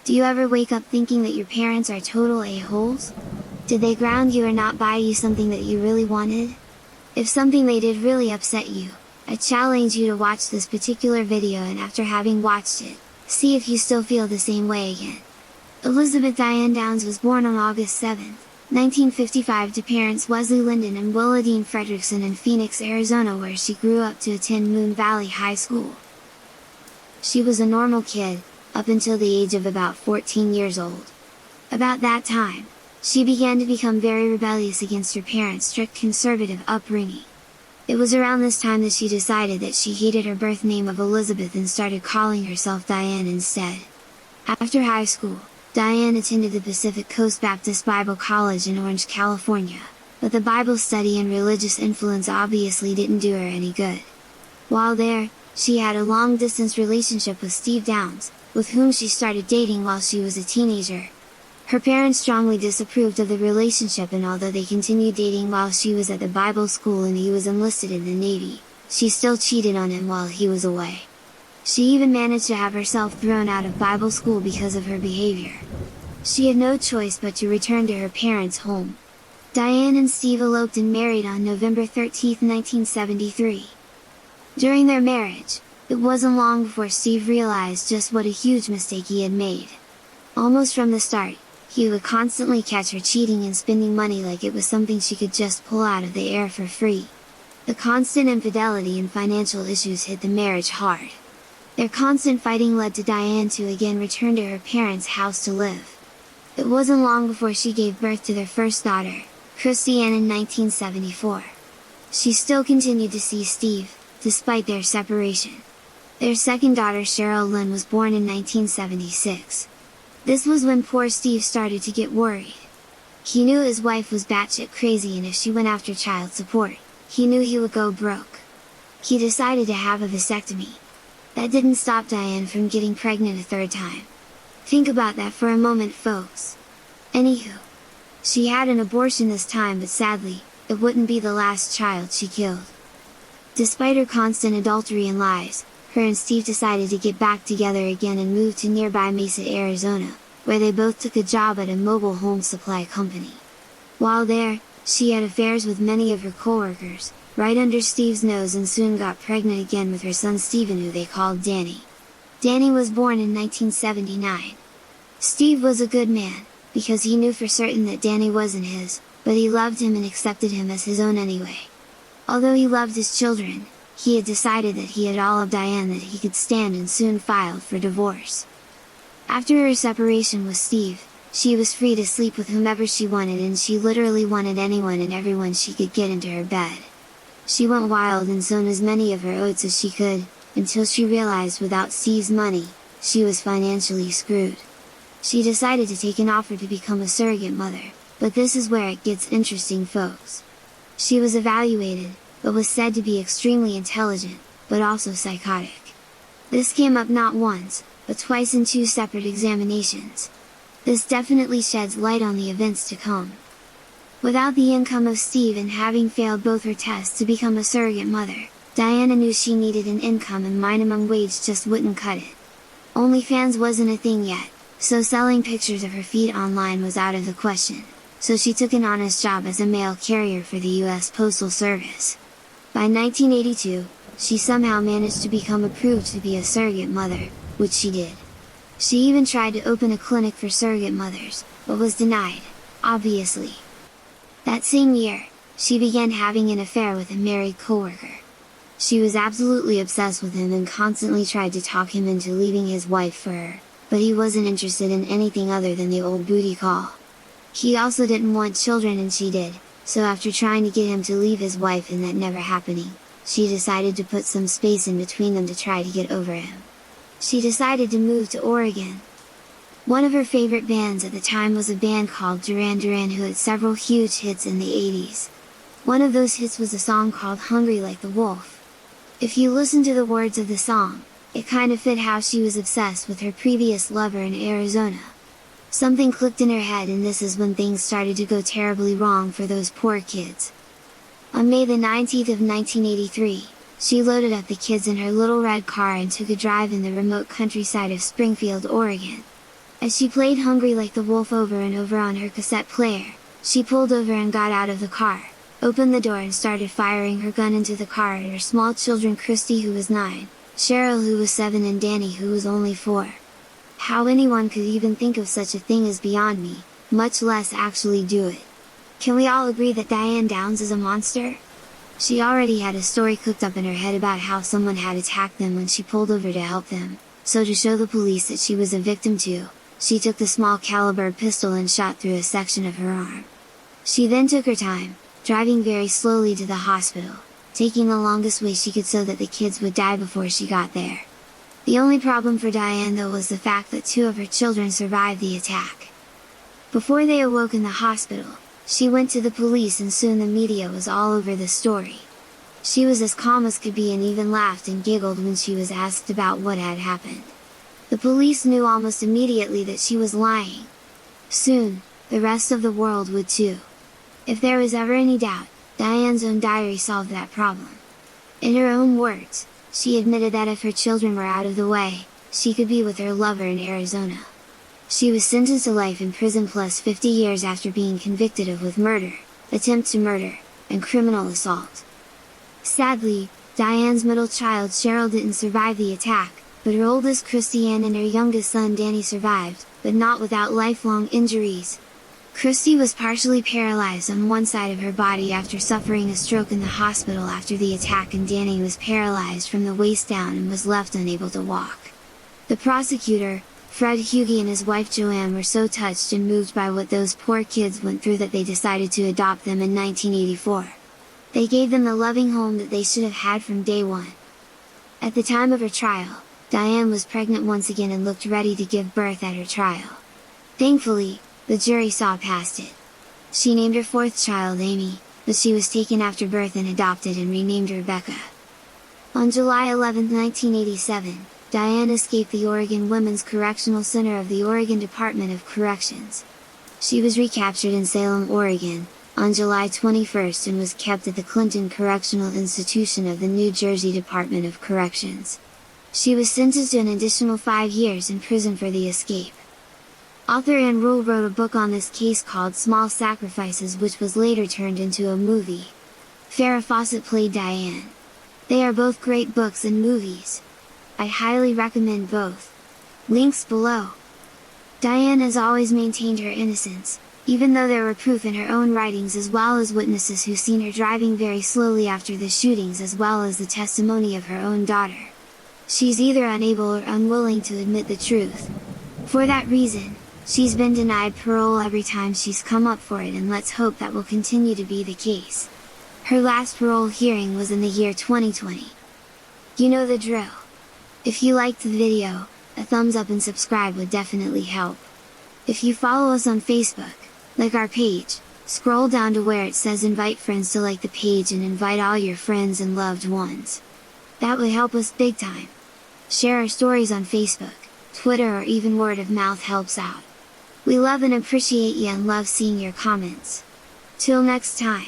Do you ever wake up thinking that your parents are total a-holes? Did they ground you or not buy you something that you really wanted? If something they did really upset you, I challenge you to watch this particular video, and after having watched it, see if you still feel the same way again. Elizabeth Diane Downs was born on August 7, 1955 to parents Wesley Linden and Willadine Fredrickson in Phoenix, Arizona, where she grew up to attend Moon Valley High School. She was a normal kid, up until the age of about 14 years old. About that time, she began to become very rebellious against her parents' strict conservative upbringing. It was around this time that she decided that she hated her birth name of Elizabeth and started calling herself Diane instead. After high school, Diane attended the Pacific Coast Baptist Bible College in Orange, California, but the Bible study and religious influence obviously didn't do her any good. While there, she had a long-distance relationship with Steve Downs, with whom she started dating while she was a teenager. Her parents strongly disapproved of the relationship, and although they continued dating while she was at the Bible school and he was enlisted in the Navy, she still cheated on him while he was away. She even managed to have herself thrown out of Bible school because of her behavior. She had no choice but to return to her parents' home. Diane and Steve eloped and married on November 13, 1973. During their marriage, it wasn't long before Steve realized just what a huge mistake he had made. Almost from the start, he would constantly catch her cheating and spending money like it was something she could just pull out of the air for free. The constant infidelity and financial issues hit the marriage hard. Their constant fighting led to Diane to again return to her parents' house to live. It wasn't long before she gave birth to their first daughter, Christiane, in 1974. She still continued to see Steve, despite their separation. Their second daughter, Cheryl Lynn, was born in 1976. This was when poor Steve started to get worried. He knew his wife was batshit crazy, and if she went after child support, he knew he would go broke. He decided to have a vasectomy. That didn't stop Diane from getting pregnant a third time. Think about that for a moment, folks. Anywho, she had an abortion this time, but sadly, it wouldn't be the last child she killed. Despite her constant adultery and lies, her and Steve decided to get back together again and moved to nearby Mesa, Arizona, where they both took a job at a mobile home supply company. While there, she had affairs with many of her coworkers, right under Steve's nose, and soon got pregnant again with her son Steven, who they called Danny. Danny was born in 1979. Steve was a good man, because he knew for certain that Danny wasn't his, but he loved him and accepted him as his own anyway. Although he loved his children, he had decided that he had all of Diane that he could stand, and soon filed for divorce. After her separation with Steve, she was free to sleep with whomever she wanted, and she literally wanted anyone and everyone she could get into her bed. She went wild and sown as many of her oats as she could, until she realized without Steve's money, she was financially screwed. She decided to take an offer to become a surrogate mother, but this is where it gets interesting, folks. She was evaluated, but was said to be extremely intelligent, but also psychotic. This came up not once, but twice in 2 separate examinations. This definitely sheds light on the events to come. Without the income of Steve and having failed both her tests to become a surrogate mother, Diana knew she needed an income, and minimum wage just wouldn't cut it. OnlyFans wasn't a thing yet, so selling pictures of her feet online was out of the question, so she took an honest job as a mail carrier for the U.S. Postal Service. By 1982, she somehow managed to become approved to be a surrogate mother, which she did. She even tried to open a clinic for surrogate mothers, but was denied, obviously. That same year, she began having an affair with a married coworker. She was absolutely obsessed with him and constantly tried to talk him into leaving his wife for her, but he wasn't interested in anything other than the old booty call. He also didn't want children, and she did. So after trying to get him to leave his wife and that never happening, she decided to put some space in between them to try to get over him. She decided to move to Oregon. One of her favorite bands at the time was a band called Duran Duran, who had several huge hits in the 80s. One of those hits was a song called Hungry Like the Wolf. If you listen to the words of the song, it kind of fit how she was obsessed with her previous lover in Arizona. Something clicked in her head, and this is when things started to go terribly wrong for those poor kids. On May the 19th of 1983, she loaded up the kids in her little red car and took a drive in the remote countryside of Springfield, Oregon. As she played Hungry Like the Wolf over and over on her cassette player, she pulled over and got out of the car, opened the door and started firing her gun into the car at her small children, Christy, who was 9, Cheryl, who was 7, and Danny, who was only 4. How anyone could even think of such a thing is beyond me, much less actually do it. Can we all agree that Diane Downs is a monster? She already had a story cooked up in her head about how someone had attacked them when she pulled over to help them, so to show the police that she was a victim too, she took the small caliber pistol and shot through a section of her arm. She then took her time, driving very slowly to the hospital, taking the longest way she could so that the kids would die before she got there. The only problem for Diane though was the fact that 2 of her children survived the attack. Before they awoke in the hospital, she went to the police and soon the media was all over the story. She was as calm as could be and even laughed and giggled when she was asked about what had happened. The police knew almost immediately that she was lying. Soon, the rest of the world would too. If there was ever any doubt, Diane's own diary solved that problem. In her own words, she admitted that if her children were out of the way, she could be with her lover in Arizona. She was sentenced to life in prison plus 50 years after being convicted of with murder, attempt to murder, and criminal assault. Sadly, Diane's middle child Cheryl didn't survive the attack, but her oldest Christy Ann and her youngest son Danny survived, but not without lifelong injuries. Christy was partially paralyzed on one side of her body after suffering a stroke in the hospital after the attack, and Danny was paralyzed from the waist down and was left unable to walk. The prosecutor, Fred Hughey, and his wife Joanne were so touched and moved by what those poor kids went through that they decided to adopt them in 1984. They gave them the loving home that they should have had from day one. At the time of her trial, Diane was pregnant once again and looked ready to give birth at her trial. Thankfully, the jury saw past it. She named her 4th child Amy, but she was taken after birth and adopted and renamed Rebecca. On July 11, 1987, Diane escaped the Oregon Women's Correctional Center of the Oregon Department of Corrections. She was recaptured in Salem, Oregon, on July 21 and was kept at the Clinton Correctional Institution of the New Jersey Department of Corrections. She was sentenced to an additional 5 years in prison for the escape. Author Ann Rule wrote a book on this case called Small Sacrifices, which was later turned into a movie. Farrah Fawcett played Diane. They are both great books and movies. I highly recommend both. Links below. Diane has always maintained her innocence, even though there were proof in her own writings as well as witnesses who seen her driving very slowly after the shootings, as well as the testimony of her own daughter. She's either unable or unwilling to admit the truth. For that reason, she's been denied parole every time she's come up for it, and let's hope that will continue to be the case. Her last parole hearing was in the year 2020. You know the drill. If you liked the video, a thumbs up and subscribe would definitely help. If you follow us on Facebook, like our page, scroll down to where it says invite friends to like the page and invite all your friends and loved ones. That would help us big time. Share our stories on Facebook, Twitter, or even word of mouth helps out. We love and appreciate you and love seeing your comments. Till next time.